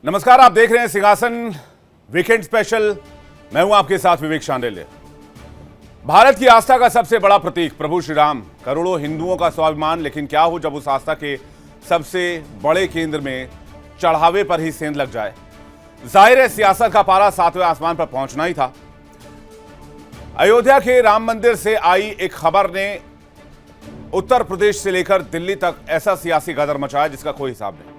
नमस्कार, आप देख रहे हैं सिंहासन वीकेंड स्पेशल। मैं हूं आपके साथ विवेक शांडिल्य। भारत की आस्था का सबसे बड़ा प्रतीक प्रभु श्री राम, करोड़ों हिंदुओं का स्वाभिमान। लेकिन क्या हो जब उस आस्था के सबसे बड़े केंद्र में चढ़ावे पर ही सेंध लग जाए। जाहिर है सियासत का पारा 7वें आसमान पर पहुंचना ही था। अयोध्या के राम मंदिर से आई एक खबर ने उत्तर प्रदेश से लेकर दिल्ली तक ऐसा सियासी गदर मचाया जिसका कोई हिसाब नहीं।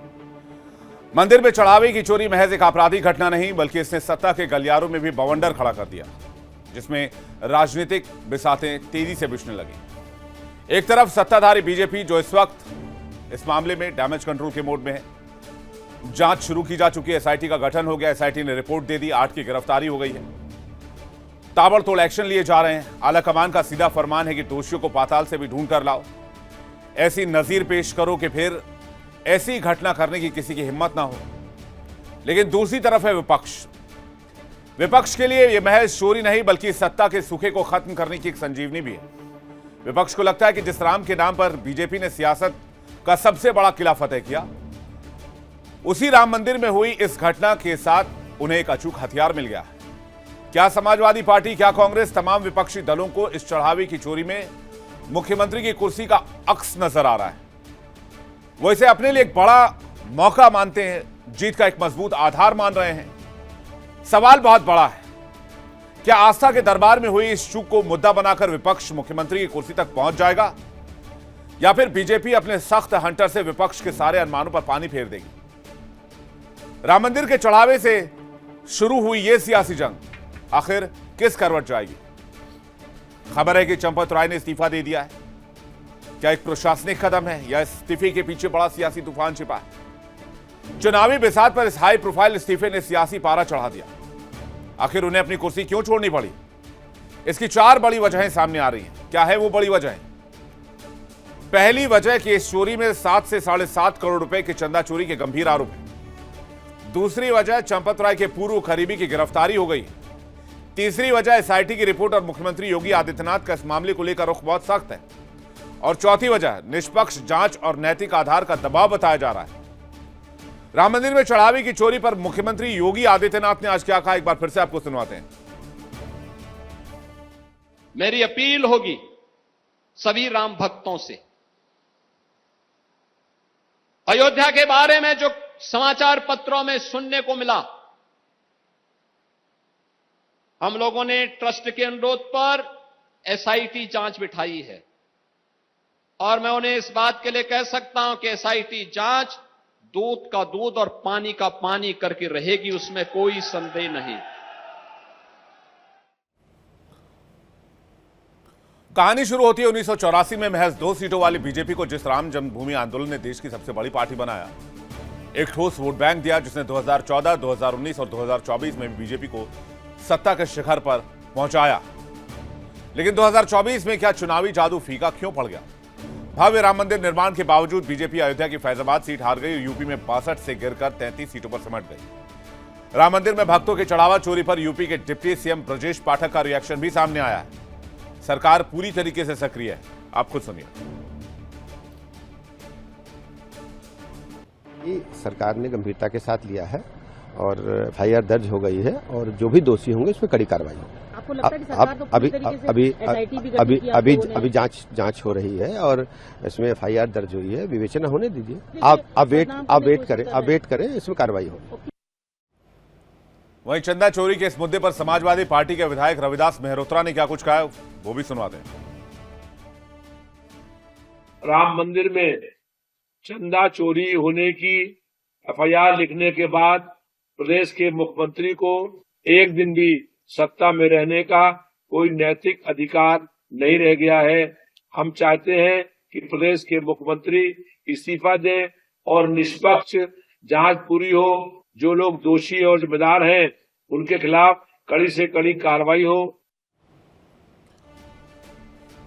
मंदिर में चढ़ावे की चोरी महज एक आपराधिक घटना नहीं, बल्कि इसने सत्ता के गलियारों में भी बवंडर खड़ा कर दिया, जिसमें राजनीतिक बिसातें तेजी से बिछने लगी। एक तरफ सत्ताधारी बीजेपी, जो इस वक्त इस मामले में डैमेज कंट्रोल के मोड में है। जांच शुरू की जा चुकी है, एसआईटी का गठन हो गया, एसआईटी ने रिपोर्ट दे दी, 8 की गिरफ्तारी हो गई है। ताबड़तोड़ एक्शन लिए जा रहे हैं। आला कमान का सीधा फरमान है कि दोषियों को पाताल से भी ढूंढ कर लाओ, ऐसी नजीर पेश करो कि फिर ऐसी घटना करने की किसी की हिम्मत ना हो। लेकिन दूसरी तरफ है विपक्ष। विपक्ष के लिए यह महज चोरी नहीं, बल्कि सत्ता के सूखे को खत्म करने की एक संजीवनी भी है। विपक्ष को लगता है कि जिस राम के नाम पर बीजेपी ने सियासत का सबसे बड़ा किला फतेह किया, उसी राम मंदिर में हुई इस घटना के साथ उन्हें एक अचूक हथियार मिल गया है। क्या समाजवादी पार्टी, क्या कांग्रेस, तमाम विपक्षी दलों को इस चढ़ावे की चोरी में मुख्यमंत्री की कुर्सी का अक्स नजर आ रहा है। वो इसे अपने लिए एक बड़ा मौका मानते हैं, जीत का एक मजबूत आधार मान रहे हैं। सवाल बहुत बड़ा है, क्या आस्था के दरबार में हुई इस चूक को मुद्दा बनाकर विपक्ष मुख्यमंत्री की कुर्सी तक पहुंच जाएगा, या फिर बीजेपी अपने सख्त हंटर से विपक्ष के सारे अनुमानों पर पानी फेर देगी। राम मंदिर के चढ़ावे से शुरू हुई यह सियासी जंग आखिर किस करवट जाएगी। खबर है कि चंपत राय ने इस्तीफा दे दिया है। क्या एक प्रशासनिक कदम है, या इस्तीफे के पीछे बड़ा सियासी तूफान छिपा है। चुनावी बिसात पर इस हाई प्रोफाइल इस्तीफे ने सियासी पारा चढ़ा दिया। आखिर उन्हें अपनी कुर्सी क्यों छोड़नी पड़ी? इसकी 4 बड़ी वजहें सामने आ रही हैं। क्या है वो बड़ी वजह? पहली वजह कि इस चोरी में 7 से 7.5 करोड़ रुपए के चंदा चोरी के गंभीर आरोप है। दूसरी वजह चंपत राय के पूर्व करीबी की गिरफ्तारी हो गई। तीसरी वजह एसआईटी की रिपोर्ट और मुख्यमंत्री योगी आदित्यनाथ का इस मामले को लेकर रुख बहुत सख्त है। और चौथी वजह निष्पक्ष जांच और नैतिक आधार का दबाव बताया जा रहा है। राम मंदिर में चढ़ावे की चोरी पर मुख्यमंत्री योगी आदित्यनाथ ने आज क्या कहा, एक बार फिर से आपको सुनवाते हैं। मेरी अपील होगी सभी राम भक्तों से, अयोध्या के बारे में जो समाचार पत्रों में सुनने को मिला, हम लोगों ने ट्रस्ट के अनुरोध पर एसआईटी जांच बिठाई है। और मैं उन्हें इस बात के लिए कह सकता हूं कि एसआईटी जांच दूध का दूध और पानी का पानी करके रहेगी, उसमें कोई संदेह नहीं। कहानी शुरू होती है 1984 में। महज 2 सीटों वाली बीजेपी को जिस राम जन्मभूमि आंदोलन ने देश की सबसे बड़ी पार्टी बनाया, एक ठोस वोट बैंक दिया, जिसने 2014, 2019 और 2024 में बीजेपी को सत्ता के शिखर पर पहुंचाया। लेकिन 2024 में क्या चुनावी जादू फीका क्यों पड़ गया? भव्य राम मंदिर निर्माण के बावजूद बीजेपी अयोध्या की फैजाबाद सीट हार गई और यूपी में 62 से गिरकर 33 सीटों पर सिमट गई। राम मंदिर में भक्तों के चढ़ावा चोरी पर यूपी के डिप्टी सीएम ब्रजेश पाठक का रिएक्शन भी सामने आया है। सरकार पूरी तरीके से सक्रिय है, आप खुद सुनिए। सरकार ने गंभीरता के साथ लिया है और एफआईआर दर्ज हो गई है, और जो भी दोषी होंगे उस पर कड़ी कार्रवाई होगी। आपको लगता है कि सरकार तो पूरी तरीके से अभी जांच हो रही है और इसमें एफआईआर दर्ज हुई है, विवेचना होने दीजिए। आप वेट करें, इसमें कार्रवाई होगी। वहीं चंदा चोरी के इस मुद्दे पर समाजवादी पार्टी के विधायक रविदास मेहरोत्रा ने क्या कुछ कहा, वो भी सुनवाते हैं। राम मंदिर में चंदा चोरी होने की एफआईआर लिखने के बाद प्रदेश के मुख्यमंत्री को एक दिन भी सत्ता में रहने का कोई नैतिक अधिकार नहीं रह गया है। हम चाहते हैं कि प्रदेश के मुख्यमंत्री इस्तीफा दें और निष्पक्ष जांच पूरी हो। जो लोग दोषी और जिम्मेदार हैं उनके खिलाफ कड़ी से कड़ी कार्रवाई हो।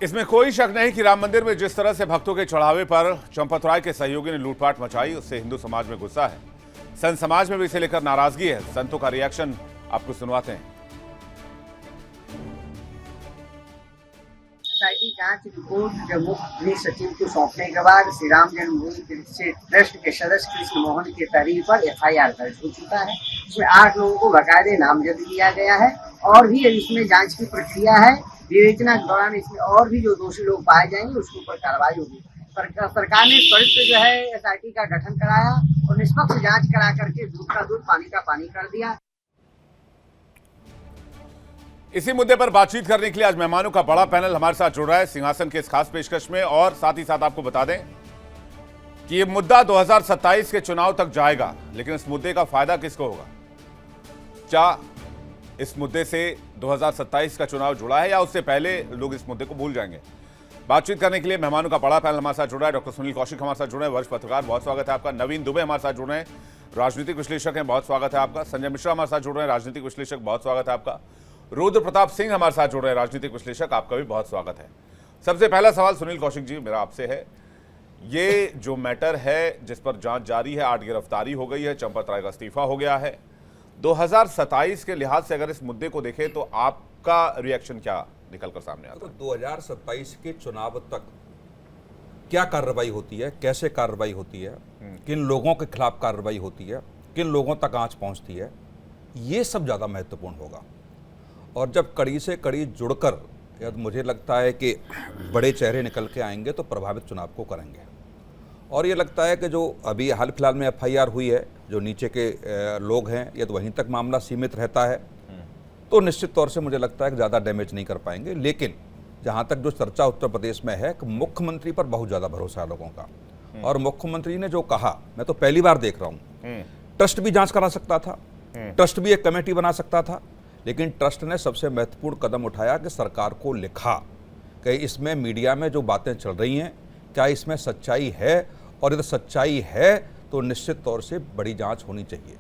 इसमें कोई शक नहीं कि राम मंदिर में जिस तरह से भक्तों के चढ़ावे पर चंपत राय के सहयोगी ने लूटपाट मचाई, उससे हिंदू समाज में गुस्सा है। संत समाज में भी इसे लेकर नाराजगी है। संतों का रिएक्शन आपको सुनवाते हैं। एसआईटी जांच रिपोर्ट जब मुख्य गृह सचिव को सौंपने के बाद श्री राम जन्मभूमि तीर्थ ट्रस्ट के सदस्य कृष्ण मोहन के तहरीर पर FIR दर्ज हो चुका है। इसमें 8 लोगों को बाकायदे नामजद किया गया है और भी इसमें जांच की प्रक्रिया है। विवेचना के दौरान इसमें और भी जो दोषी लोग पाए जाएंगे उसके ऊपर कार्रवाई होगी। सरकार ने त्वरित जो है SIT का गठन कराया और निष्पक्ष जांच करा करके दूध का दूध पानी का पानी कर दिया। इसी मुद्दे पर बातचीत करने के लिए आज मेहमानों का बड़ा पैनल हमारे साथ जुड़ रहा है सिंहासन के इस खास पेशकश में। और साथ ही साथ आपको बता दें कि ये मुद्दा 2027 के चुनाव तक जाएगा, लेकिन इस मुद्दे का फायदा किसको होगा? क्या इस मुद्दे से 2027 का चुनाव जुड़ा है या उससे पहले लोग इस मुद्दे को भूल जाएंगे? बातचीत करने के लिए मेहमानों का बड़ा पैनल हमारे साथ जुड़ा है। डॉक्टर सुनील कौशिक हमारे साथ जुड़े हैं, वरिष्ठ पत्रकार, बहुत स्वागत है आपका। नवीन दुबे हमारे साथ जुड़े हैं, राजनीतिक विश्लेषक हैं, बहुत स्वागत है आपका। संजय मिश्रा हमारे साथ जुड़ रहे हैं, राजनीतिक विश्लेषक, बहुत स्वागत है आपका। रुद्र प्रताप सिंह हमारे साथ जुड़ रहे हैं, राजनीतिक विश्लेषक, आपका भी बहुत स्वागत है। सबसे पहला सवाल सुनील कौशिक जी मेरा आपसे है, ये जो मैटर है जिस पर जांच जारी है, 8 गिरफ्तारी हो गई है, चंपत राय का इस्तीफा हो गया है, 2027 के लिहाज से अगर इस मुद्दे को देखें तो आपका रिएक्शन क्या निकल कर सामने आता है? 2027 के चुनाव तक क्या कार्रवाई होती है, कैसे कार्रवाई होती है, किन लोगों के खिलाफ कार्रवाई होती है, किन लोगों तक आंच पहुंचती है, ये सब ज़्यादा महत्वपूर्ण होगा। और जब कड़ी से कड़ी जुड़कर या तो मुझे लगता है कि बड़े चेहरे निकल के आएंगे तो प्रभावित चुनाव को करेंगे। और ये लगता है कि जो अभी हाल फिलहाल में FIR हुई है, जो नीचे के लोग हैं, ये तो वहीं तक मामला सीमित रहता है, तो निश्चित तौर से मुझे लगता है कि ज़्यादा डैमेज नहीं कर पाएंगे। लेकिन जहाँ तक जो चर्चा उत्तर प्रदेश में है कि मुख्यमंत्री पर बहुत ज़्यादा भरोसा है लोगों का, और मुख्यमंत्री ने जो कहा, मैं तो पहली बार देख रहा हूँ, ट्रस्ट भी जांच करा सकता था, ट्रस्ट भी एक कमेटी बना सकता था, लेकिन ट्रस्ट ने सबसे महत्वपूर्ण कदम उठाया कि सरकार को लिखा कि इसमें मीडिया में जो बातें चल रही हैं क्या इसमें सच्चाई है, और यदि सच्चाई है तो निश्चित तौर से बड़ी जांच होनी चाहिए।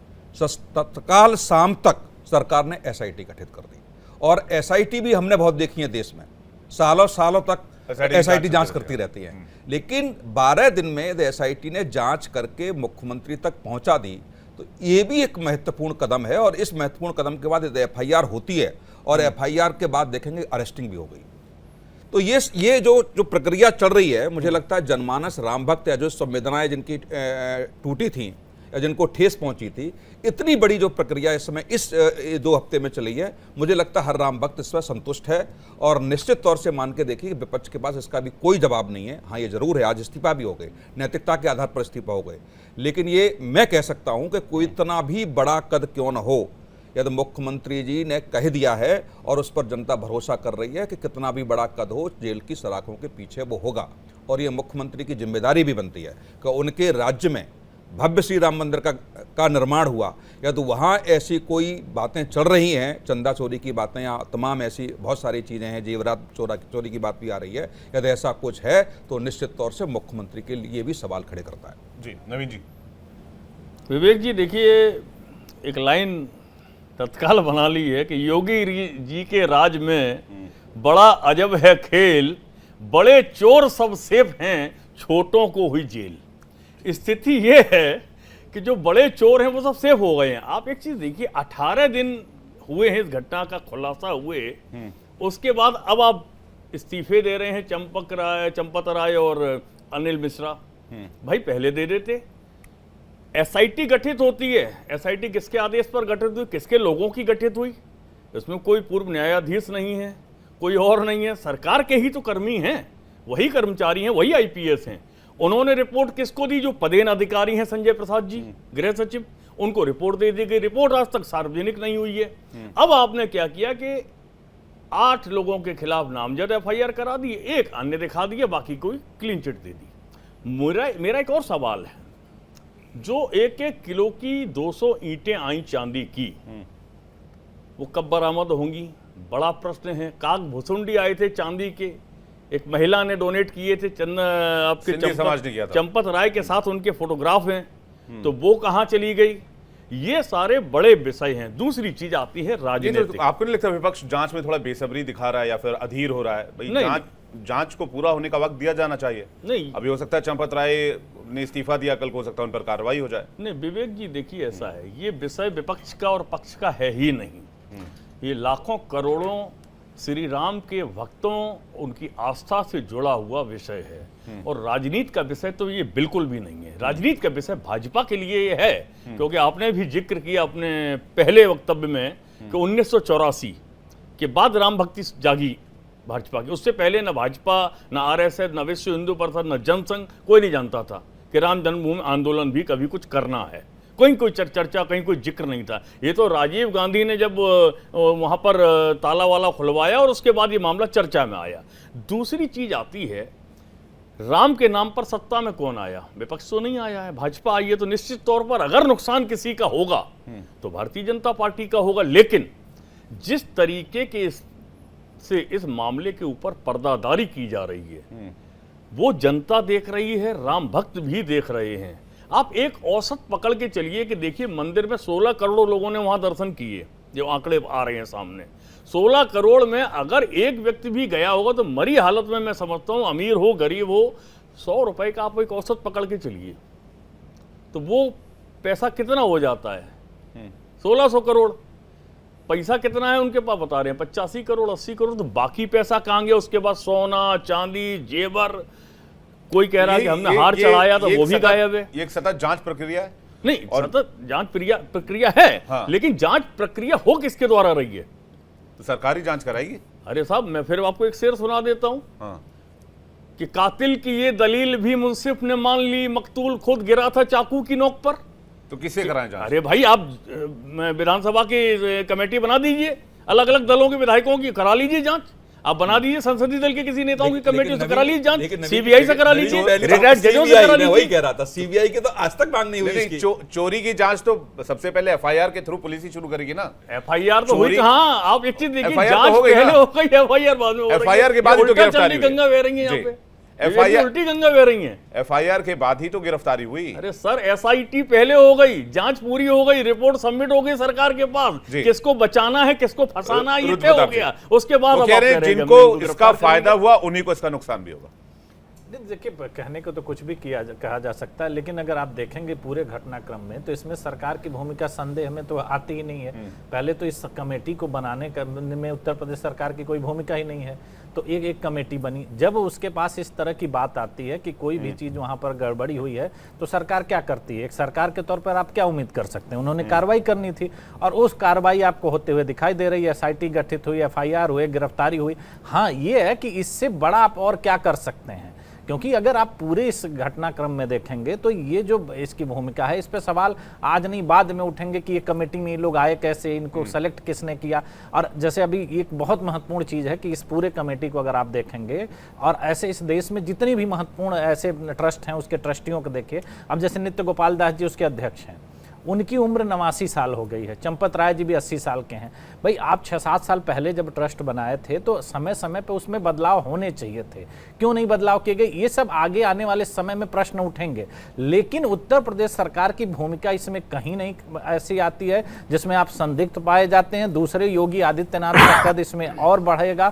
तत्काल शाम तक सरकार ने SIT गठित कर दी, और SIT भी हमने बहुत देखी है देश में, सालों सालों तक SIT जांच करती रहती है, लेकिन 12 दिन में यदि SIT ने जांच करके मुख्यमंत्री तक पहुंचा दी तो ये भी एक महत्वपूर्ण कदम है। और इस महत्वपूर्ण कदम के बाद यदि FIR होती है और FIR के बाद देखेंगे अरेस्टिंग भी हो गई, तो ये जो प्रक्रिया चल रही है, मुझे लगता है जनमानस, राम भक्त या जो संवेदनाएं जिनकी टूटी थी या जिनको ठेस पहुंची थी, इतनी बड़ी जो प्रक्रिया इस समय इस 2 हफ्ते में चली है, मुझे लगता है हर राम भक्त इस पर संतुष्ट है। और निश्चित तौर से मान के देखिए कि विपक्ष के पास इसका भी कोई जवाब नहीं है। हाँ, ये जरूर है, आज इस्तीफा भी हो गए, नैतिकता के आधार पर इस्तीफा हो गए, लेकिन ये मैं कह सकता हूं कि कोई इतना भी बड़ा कद क्यों न हो, यदि मुख्यमंत्री जी ने कह दिया है और उस पर जनता भरोसा कर रही है कि कितना भी बड़ा कद हो, जेल की सलाखों के पीछे वो होगा। और ये मुख्यमंत्री की जिम्मेदारी भी बनती है कि उनके राज्य में भव्य श्री राम मंदिर का निर्माण हुआ, या तो वहाँ ऐसी कोई बातें चल रही हैं, चंदा चोरी की बातें या तमाम ऐसी बहुत सारी चीज़ें हैं, जेवरात चोरी की बात भी आ रही है, यदि ऐसा कुछ है तो निश्चित तौर से मुख्यमंत्री के लिए भी सवाल खड़े करता है। जी नवीन जी। विवेक जी देखिए, एक लाइन तत्काल बना ली है कि योगी जी के राज में बड़ा अजब है खेल, बड़े चोर सब सेफ हैं, छोटों को हुई जेल। स्थिति ये है कि जो बड़े चोर हैं वो सब सेफ हो गए हैं। आप एक चीज देखिए, 18 दिन हुए हैं इस घटना का खुलासा हुए, उसके बाद अब आप इस्तीफे दे रहे हैं चंपत राय और अनिल मिश्रा। भाई पहले दे देते। SIT गठित होती है, SIT किसके आदेश पर गठित हुई, किसके लोगों की गठित हुई? इसमें कोई पूर्व न्यायाधीश नहीं है, कोई और नहीं है, सरकार के ही तो कर्मी हैं, वही कर्मचारी हैं, वही IPS हैं। उन्होंने रिपोर्ट किसको दी? जो पदेन अधिकारी हैं, संजय प्रसाद जी, गृह सचिव, उनको रिपोर्ट दे दी गई। रिपोर्ट आज तक सार्वजनिक नहीं हुई है। अब आपने क्या किया कि 8 लोगों के खिलाफ नामजद FIR करा दी, एक अन्य दिखा दिया, बाकी कोई क्लीन चिट दे दी। मेरा एक और सवाल है, जो 1-1 किलो की 200 ईंटें आई चांदी की, वो कब बरामद होंगी? बड़ा प्रश्न है। काग भुसुंडी आए थे चांदी के, एक महिला ने डोनेट किए थे, आपके चंपत राय के साथ उनके फोटोग्राफ हैं, तो वो कहां चली गई? ये सारे बड़े विषय हैं। दूसरी चीज आती है राजनीति। आपको नहीं लगता विपक्ष जांच में थोड़ा बेसब्री दिखा रहा है या फिर अधीर हो रहा है? भाई जांच को पूरा होने का वक्त दिया जाना चाहिए। नहीं, अभी हो सकता है चंपत राय ने इस्तीफा दिया, कल को हो सकता है उन पर कार्रवाई हो जाए। नहीं विवेक जी देखिए, ऐसा है, ये विषय विपक्ष का और पक्ष का है ही नहीं। ये लाखों करोड़ों श्री राम के भक्तों, उनकी आस्था से जुड़ा हुआ विषय है और राजनीति का विषय तो ये बिल्कुल भी नहीं है। राजनीति का विषय भाजपा के लिए ये है, क्योंकि आपने भी जिक्र किया अपने पहले वक्तव्य में कि 1984 के बाद राम भक्ति जागी भाजपा की। उससे पहले न भाजपा, न आरएसएस, न विश्व हिंदू परिषद, न जनसंघ, कोई नहीं जानता था कि राम जन्मभूमि आंदोलन भी कभी कुछ करना है। कोई चर्चा, कहीं कोई जिक्र नहीं था। ये तो राजीव गांधी ने जब वहां पर ताला वाला खुलवाया और उसके बाद ये मामला चर्चा में आया। दूसरी चीज आती है, राम के नाम पर सत्ता में कौन आया? विपक्ष तो नहीं आया है, भाजपा आई है। तो निश्चित तौर पर अगर नुकसान किसी का होगा तो भारतीय जनता पार्टी का होगा। लेकिन जिस तरीके के से इस मामले के ऊपर पर्दादारी की जा रही है वो जनता देख रही है, राम भक्त भी देख रहे हैं। आप एक औसत पकड़ के चलिए कि देखिए मंदिर में 16 करोड़ लोगों ने वहां दर्शन किए, जो आंकड़े आ रहे हैं सामने। 16 करोड़ में अगर एक व्यक्ति भी गया होगा तो मरी हालत में, मैं समझता हूं, अमीर हो गरीब हो, 100 रुपए का आप एक औसत पकड़ के चलिए तो वो पैसा कितना हो जाता है? 1600 करोड़। पैसा कितना है उनके पास बता रहे हैं 85 करोड़ 80 करोड़। तो बाकी पैसा कहाँ गया? उसके बाद सोना चांदी जेवर, कोई कह रहा है कि हमने हार चढ़ाया तो वो भी गायब है। ये एक सतत जांच प्रक्रिया है। नहीं, सतत जांच प्रक्रिया है। हाँ। लेकिन जांच प्रक्रिया हो किसके द्वारा रही है? तो सरकारी जांच कराएगी। अरे साहब, मैं फिर आपको एक शेर सुना देता हूं हाँ। कि कातिल की ये दलील भी मुंसिफ ने मान ली, मकतूल खुद गिरा था चाकू की नोक पर। तो किसे कराएं जांच? अरे भाई, आप विधानसभा की कमेटी बना दीजिए, अलग अलग दलों के विधायकों की करा लीजिए जांच। आप बना दीजिए संसदीय दल के किसी नेताओं की कमेटी से करा लीजिए जांच, सीबीआई से करा लीजिए, रिटायर्ड जजों से करा लीजिए। वही कह रहा था, सीबीआई के तो आज तक मांग नहीं हुई इसकी। चोरी की जांच तो सबसे पहले एफआईआर के थ्रू पुलिस ही शुरू करेगी ना। एफआईआर तो हुई कहां? आप एक चीज देखिए, FIR जांच तो हो गई पहले ना। हो गई, एफआईआर बाद में हो रही है। एफआईआर के बाद ही तो उल्टा गिरफ्तारी चलनी हुई। गंगा बह रही है यहाँ जी। पे, FIR उल्टी गंगा बह रही है। एफआईआर के बाद ही तो गिरफ्तारी हुई। अरे सर, एसआईटी पहले हो गई, जांच पूरी हो गई, रिपोर्ट सबमिट हो गई सरकार के पास, जी। किसको बचाना है किसको फंसाना है ये रुद्र तय हो प्रताप गया। उसके बाद वो अब कह आप रहे कह हैं रहे हैं जिनको कि हम इनको इसका गिरफ्तार फायदा करेंगे। हुआ उन्हीं को इसका नुकसान भी होगा। देखिए, कहने को तो कुछ भी कहा जा सकता है, लेकिन अगर आप देखेंगे पूरे घटनाक्रम में तो इसमें सरकार की भूमिका संदेह में तो आती ही नहीं है। पहले तो इस कमेटी को बनाने में उत्तर प्रदेश सरकार की कोई भूमिका ही नहीं है। तो एक कमेटी बनी, जब उसके पास इस तरह की बात आती है कि कोई भी चीज वहां पर गड़बड़ी हुई है तो सरकार क्या करती है? एक सरकार के तौर पर आप क्या उम्मीद कर सकते हैं? उन्होंने कार्रवाई करनी थी और उस कार्रवाई आपको होते हुए दिखाई दे रही है। एसआईटी गठित हुई, एफआईआर हुए, गिरफ्तारी हुई। हाँ, ये है कि इससे बड़ा आप और क्या कर सकते हैं? क्योंकि अगर आप पूरे इस घटनाक्रम में देखेंगे तो ये जो इसकी भूमिका है, इस पे सवाल आज नहीं बाद में उठेंगे कि ये कमेटी में ये लोग आए कैसे, इनको सेलेक्ट किसने किया। और जैसे अभी एक बहुत महत्वपूर्ण चीज़ है कि इस पूरे कमेटी को अगर आप देखेंगे और ऐसे इस देश में जितनी भी महत्वपूर्ण ऐसे ट्रस्ट हैं उसके ट्रस्टियों को देखिए। अब जैसे नित्य गोपाल दास जी उसके अध्यक्ष हैं, उनकी उम्र 89 साल हो गई है। चंपत राय जी भी 80 साल के हैं। भाई, आप 6-7 साल पहले जब ट्रस्ट बनाए थे तो समय समय पे उसमें बदलाव होने चाहिए थे, क्यों नहीं बदलाव किए गए? ये सब आगे आने वाले समय में प्रश्न उठेंगे। लेकिन उत्तर प्रदेश सरकार की भूमिका इसमें कहीं नहीं ऐसी आती है जिसमें आप संदिग्ध पाए जाते हैं। दूसरे, योगी आदित्यनाथ का कद इसमें और बढ़ेगा।